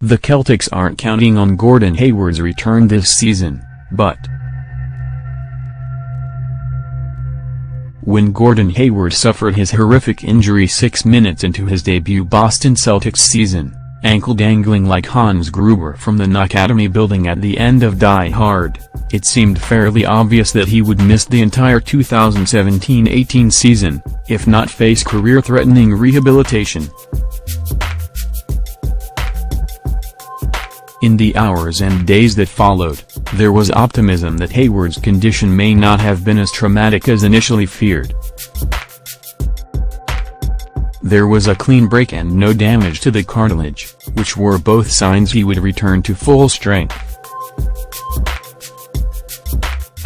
The Celtics aren't counting on Gordon Hayward's return this season, but when Gordon Hayward suffered his horrific injury 6 minutes into his debut Boston Celtics season, ankle dangling like Hans Gruber from the Academy building at the end of Die Hard, it seemed fairly obvious that he would miss the entire 2017-18 season, if not face career-threatening rehabilitation. In the hours and days that followed, there was optimism that Hayward's condition may not have been as traumatic as initially feared. There was a clean break and no damage to the cartilage, which were both signs he would return to full strength.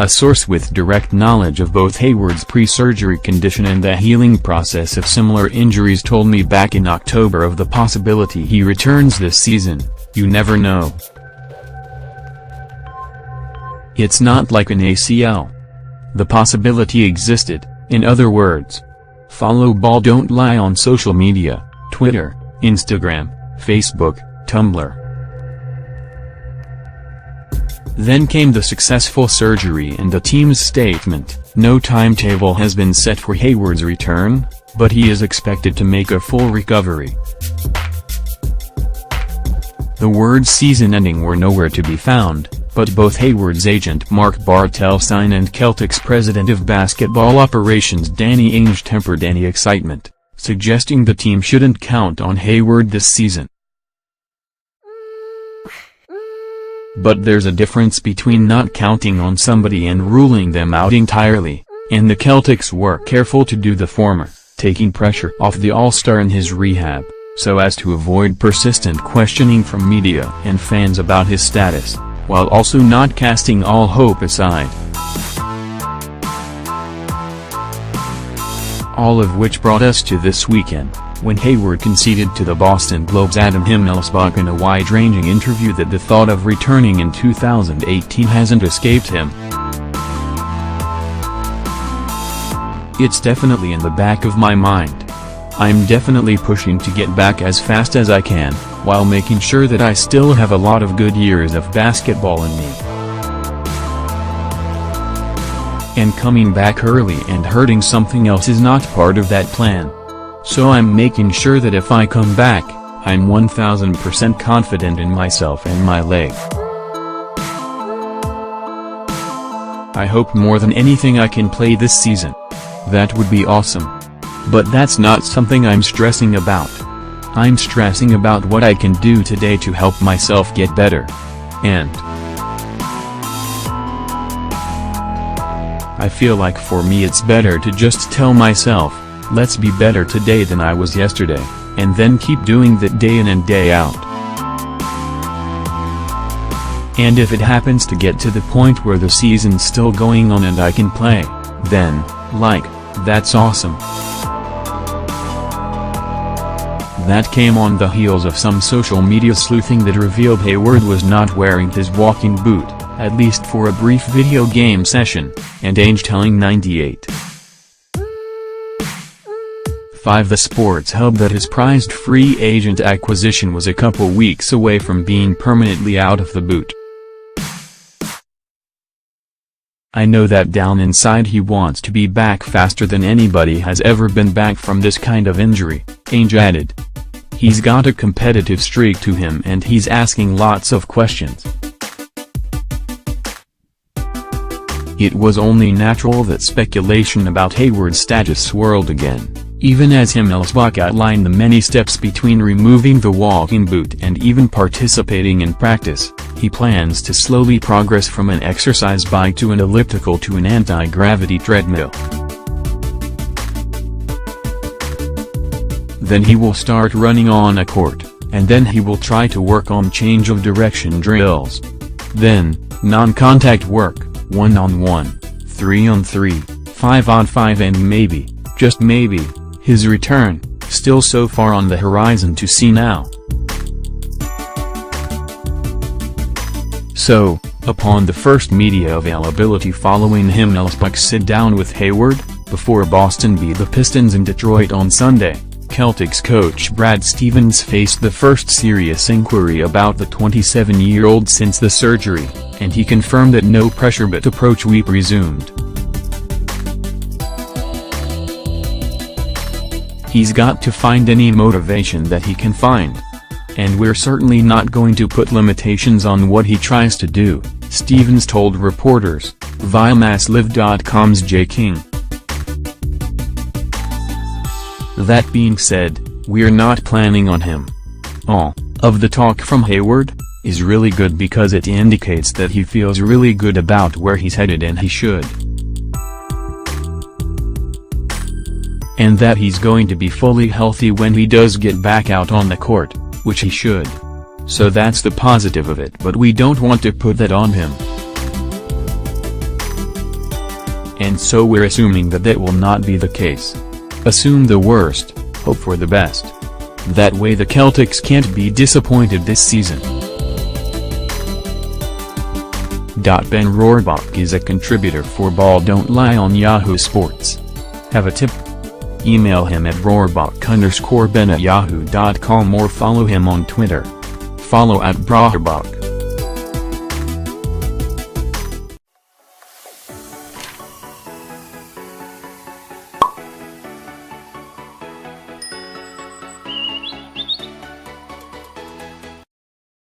A source with direct knowledge of both Hayward's pre-surgery condition and the healing process of similar injuries told me back in October of the possibility he returns this season. You never know. It's not like an ACL. The possibility existed, in other words. Follow Ball Don't Lie on social media, Twitter, Instagram, Facebook, Tumblr. Then came the successful surgery and the team's statement, no timetable has been set for Hayward's return, but he is expected to make a full recovery. The words season-ending were nowhere to be found, but both Hayward's agent Mark Bartelstein and Celtics president of basketball operations Danny Ainge tempered any excitement, suggesting the team shouldn't count on Hayward this season. But there's a difference between not counting on somebody and ruling them out entirely, and the Celtics were careful to do the former, taking pressure off the All-Star in his rehab, so as to avoid persistent questioning from media and fans about his status, while also not casting all hope aside. All of which brought us to this weekend, when Hayward conceded to the Boston Globe's Adam Himmelsbach in a wide-ranging interview that the thought of returning in 2018 hasn't escaped him. It's definitely in the back of my mind. I'm definitely pushing to get back as fast as I can, while making sure that I still have a lot of good years of basketball in me. And coming back early and hurting something else is not part of that plan. So I'm making sure that if I come back, I'm 1000% confident in myself and my leg. I hope more than anything I can play this season. That would be awesome. But that's not something I'm stressing about. I'm stressing about what I can do today to help myself get better. And I feel like for me it's better to just tell myself, let's be better today than I was yesterday, and then keep doing that day in and day out. And if it happens to get to the point where the season's still going on and I can play, then, that's awesome. That came on the heels of some social media sleuthing that revealed Hayward was not wearing his walking boot, at least for a brief video game session, and Ainge telling 98.5 The Sports Hub that his prized free agent acquisition was a couple weeks away from being permanently out of the boot. I know that down inside he wants to be back faster than anybody has ever been back from this kind of injury, Ainge added. He's got a competitive streak to him and he's asking lots of questions. It was only natural that speculation about Hayward's status swirled again, even as Himmelsbach outlined the many steps between removing the walking boot and even participating in practice. He plans to slowly progress from an exercise bike to an elliptical to an anti-gravity treadmill. Then he will start running on a court, and then he will try to work on change of direction drills. Then, non-contact work, 1-on-1, 3-on-3, 5-on-5 and maybe, just maybe, his return, still so far on the horizon to see now. So, upon the first media availability following Himmelsbach's sit-down with Hayward, before Boston beat the Pistons in Detroit on Sunday, Celtics coach Brad Stevens faced the first serious inquiry about the 27-year-old since the surgery, and he confirmed that no pressure but approach week resumed. He's got to find any motivation that he can find. And we're certainly not going to put limitations on what he tries to do, Stevens told reporters, via MassLive.com's Jay King. That being said, we're not planning on him. All of the talk from Hayward is really good because it indicates that he feels really good about where he's headed, and he should. And that he's going to be fully healthy when he does get back out on the court, which he should. So that's the positive of it, but we don't want to put that on him. And so we're assuming that will not be the case. Assume the worst, hope for the best. That way the Celtics can't be disappointed this season. Ben Rohrbach is a contributor for Ball Don't Lie on Yahoo Sports. Have a tip? Email him at rohrbach_ben@yahoo.com or follow him on Twitter. Follow @Rohrbach.